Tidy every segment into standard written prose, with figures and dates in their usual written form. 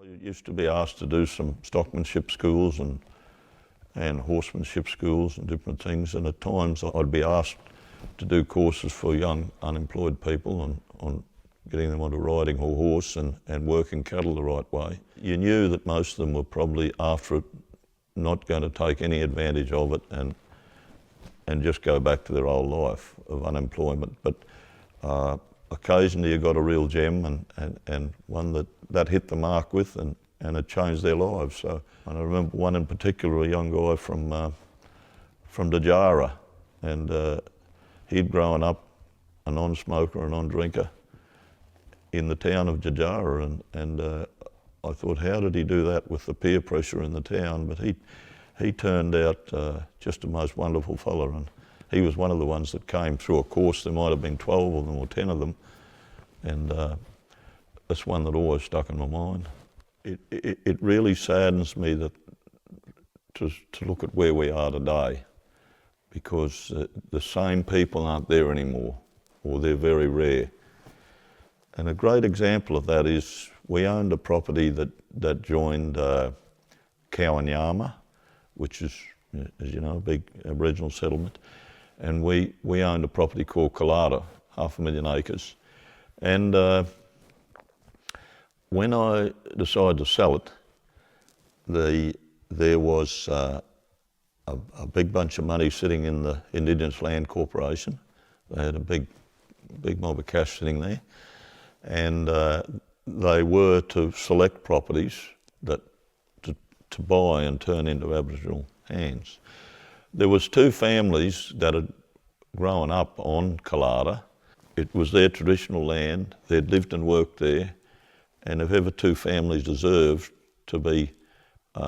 I used to be asked to do some stockmanship schools and horsemanship schools and different things, and at times I'd be asked to do courses for young unemployed people on getting them onto riding a horse and working cattle the right way. You knew that most of them were probably after it, not going to take any advantage of it and just go back to their old life of unemployment. But occasionally you got a real gem and one that hit the mark with and it changed their lives. So, and I remember one in particular, a young guy from Dejara, and he'd grown up a non-smoker, a non-drinker in the town of Dejara, and I thought, how did he do that with the peer pressure in the town? But he turned out just a most wonderful fella, and he was one of the ones that came through a course. There might have been 12 of them or 10 of them, and that's one that always stuck in my mind. It really saddens me that to look at where we are today, because the same people aren't there anymore, or they're very rare. And a great example of that is we owned a property that joined Kowanyama, which is, as you know, a big Aboriginal settlement. And we owned a property called Colada, 500,000 acres. And when I decided to sell it, there was a big bunch of money sitting in the Indigenous Land Corporation. They had a big mob of cash sitting there. And they were to select properties to buy and turn into Aboriginal hands. There was two families that had grown up on Colada. It was their traditional land. They'd lived and worked there, and if ever two families deserved to be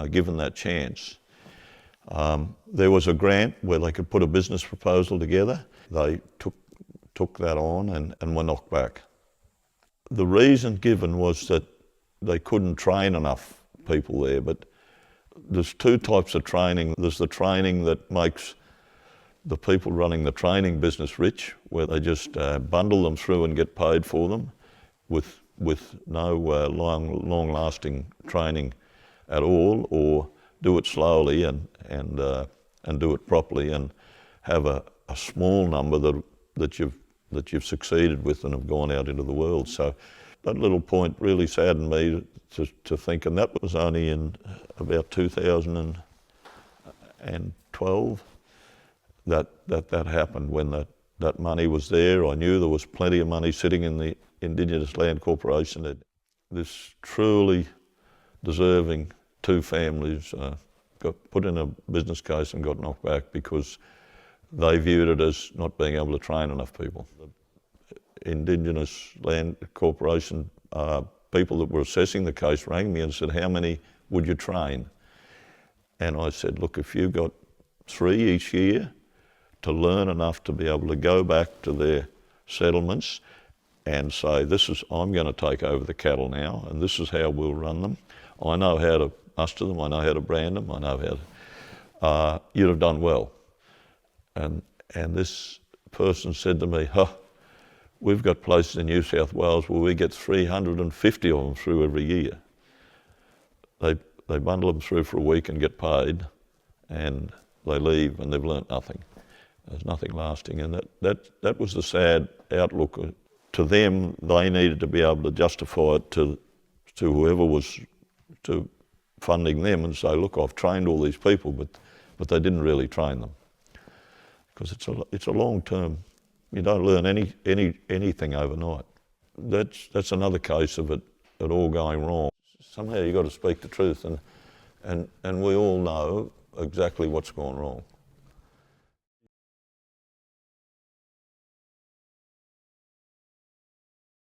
given that chance. There was a grant where they could put a business proposal together. They took that on and were knocked back. The reason given was that they couldn't train enough people there, but there's two types of training. There's the training that makes the people running the training business rich, where they just bundle them through and get paid for them with no long-lasting training at all, or do it slowly and do it properly and have a small number that you've succeeded with and have gone out into the world. So that little point really saddened me to think, and that was only in about 2012 that happened, when that money was there. I knew there was plenty of money sitting in the Indigenous Land Corporation. This truly deserving two families got put in a business case and got knocked back because they viewed it as not being able to train enough people. The Indigenous Land Corporation people that were assessing the case rang me and said, how many would you train? And I said, look, if you got 3 each year to learn enough to be able to go back to their settlements and say, I'm going to take over the cattle now, and this is how we'll run them. I know how to muster them, I know how to brand them, I know how to, you'd have done well. And this person said to me, we've got places in New South Wales where we get 350 of them through every year. They bundle them through for a week and get paid, and they leave and they've learnt nothing. There's nothing lasting, and that was the sad outlook. To them, they needed to be able to justify it to whoever was funding them and say, look, I've trained all these people, but they didn't really train them. Because it's a long term. You don't learn anything overnight. That's another case of it all going wrong. Somehow you've got to speak the truth, and we all know exactly what's gone wrong.